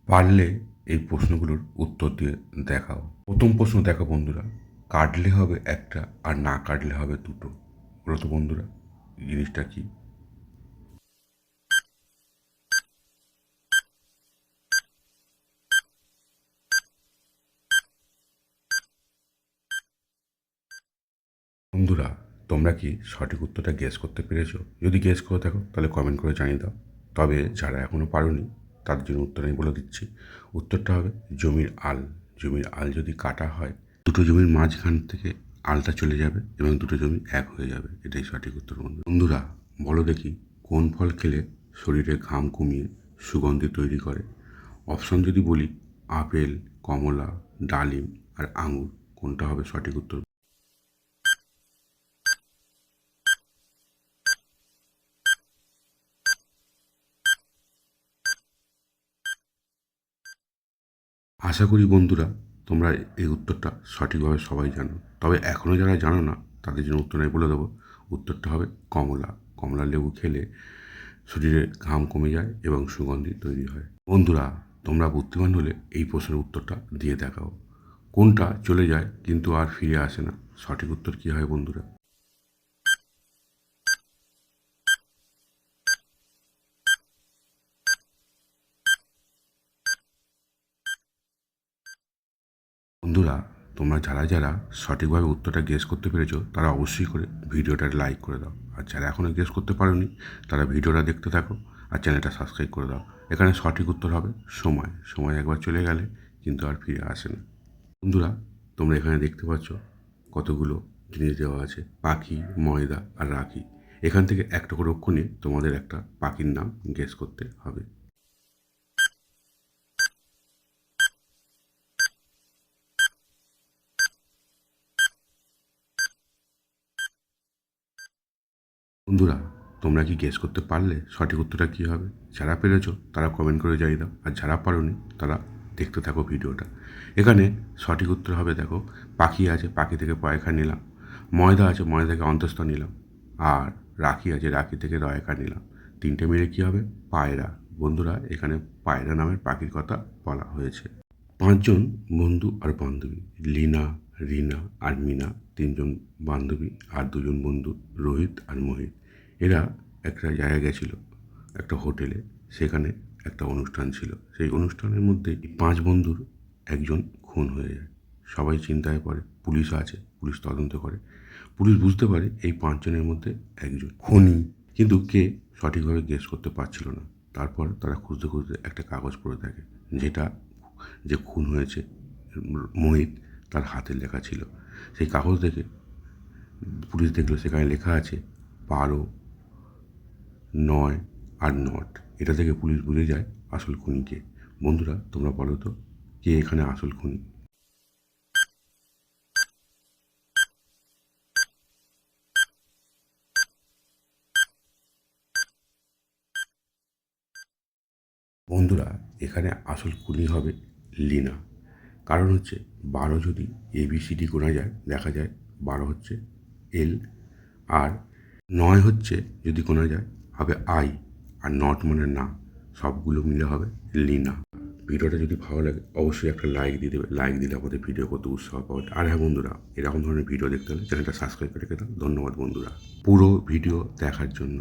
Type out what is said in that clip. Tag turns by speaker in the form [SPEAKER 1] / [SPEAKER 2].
[SPEAKER 1] পারলে এই প্রশ্নগুলোর উত্তর দিয়ে দেখাও। প্রথম প্রশ্ন দেখো বন্ধুরা, কাটলে হবে একটা আর না কাটলে হবে দুটো। বলো তো বন্ধুরা জিনিসটা কি? বন্ধুরা তোমরা কি সঠিক উত্তরটা গেস করতে পেরেছো? যদি গেস করে থাকো তাহলে কমেন্ট করে জানিয়ে দাও। তবে যারা এখনও পারোনি তাদের জন্য উত্তর আমি বলে দিচ্ছি। উত্তরটা হবে জমির আল। জমির আল যদি কাটা হয়, দুটো জমির মাঝখান থেকে আলটা চলে যাবে এবং দুটো জমি এক হয়ে যাবে। এটাই সঠিক উত্তর। বন্ধুরা বলো দেখি, কোন ফল খেলে শরীরে ঘাম কমিয়ে সুগন্ধি তৈরি করে? অপশন যদি বলি, আপেল, কমলা, ডালিম আর আঙুর, কোনটা হবে সঠিক উত্তর? আশা করি বন্ধুরা তোমরা এই উত্তরটা সঠিকভাবে সবাই জানো। তবে এখনও যারা জানো না তাদের জন্য উত্তর আমি বলে দেবো। উত্তরটা হবে কমলা। কমলা লেবু খেলে শরীরে ঘাম কমে যায় এবং সুগন্ধি তৈরি হয়। বন্ধুরা তোমরা বুদ্ধিমান হলে এই প্রশ্নের উত্তরটা দিয়ে দেখাও। কোনটা চলে যায় কিন্তু আর ফিরে আসে না? সঠিক উত্তর কী হয় বন্ধুরা? বন্ধুরা তোমরা যারা যারা সঠিকভাবে উত্তরটা গেস করতে পেরেছো তারা অবশ্যই করে ভিডিওটা লাইক করে দাও। আর যারা এখনও গেস করতে পারোনি তারা ভিডিওটা দেখতে থাকো আর চ্যানেলটা সাবস্ক্রাইব করে দাও। এখানে সঠিক উত্তর হবে সময়। সময় একবার চলে গেলে কিন্তু আর ফিরে আসে না। বন্ধুরা তোমরা এখানে দেখতে পাচ্ছ কতগুলো জিনিস দেওয়া আছে, পাখি, ময়দা আর রাখি। এখান থেকে একটা করে অক্ষর নিয়ে তোমাদের একটা পাখির নাম গেস করতে হবে। বন্ধুরা তোমরা কি গেস করতে পারলে সঠিক উত্তরটা কী হবে? যারা পেরেছো তারা কমেন্ট করে জানিয়ে দাও, আর যারা পারোনি তারা দেখতে থাকো ভিডিওটা। এখানে সঠিক উত্তর হবে, দেখো, পাখি আছে, পাখি থেকে পয়খা নিলাম। ময়দা আছে, ময়দা থেকে অন্তস্থ নিলাম। আর রাখি আছে, রাখি থেকে রয়কা নিলাম। তিনটে মিলে কী হবে? পায়রা। বন্ধুরা এখানে পায়রা নামের পাখির কথা বলা হয়েছে। পাঁচজন বন্ধু আর বান্ধবী, লীনা, রিনা আর মিনা, তিনজন বান্ধবী আর দুজন বন্ধু, রোহিত আর মোহিত। এরা একটা জায়গায় গেছিল, একটা হোটেলে। সেখানে একটা অনুষ্ঠান ছিল। সেই অনুষ্ঠানের মধ্যে পাঁচ বন্ধুর একজন খুন হয়ে যায়। সবাই চিন্তায় পড়ে, পুলিশ আছে, পুলিশ তদন্ত করে। পুলিশ বুঝতে পারে এই পাঁচজনের মধ্যে একজন খুনি, কিন্তু কে সঠিকভাবে গেস করতে পারছিল না। তারপর তারা খুঁজতে খুঁজতে একটা কাগজ পড়ে থাকে, যেটা যে খুন হয়েছে মোহিত তার হাতে লেখা ছিল। সেই কাগজ দেখে পুলিশ দেখলো সেখানে লেখা আছে 12, 9 আর নট। এটা থেকে পুলিশ বুঝে যায় আসল খুনিকে। বন্ধুরা তোমরা বলো তো কে এখানে আসল খুনি? বন্ধুরা এখানে আসল খুনি হবে লীনা। কারণ হচ্ছে 12 যদি ABCD গোনা যায়, দেখা যায় 12 হচ্ছে L, আর 9 হচ্ছে যদি গোনা যায় হবে I, আর নট মানে না। সবগুলো মিলে হবে লীনা। ভিডিওটা যদি ভালো লাগে অবশ্যই একটা লাইক দিয়ে দেবে। লাইক দিলে আমাদের ভিডিও করতে উৎসাহ পাওয়া যায়। আর হ্যাঁ বন্ধুরা, এরকম ধরনের ভিডিও দেখতে হলে চ্যানেলটা সাবস্ক্রাইব করে রেখে দাও। ধন্যবাদ বন্ধুরা পুরো ভিডিও দেখার জন্য।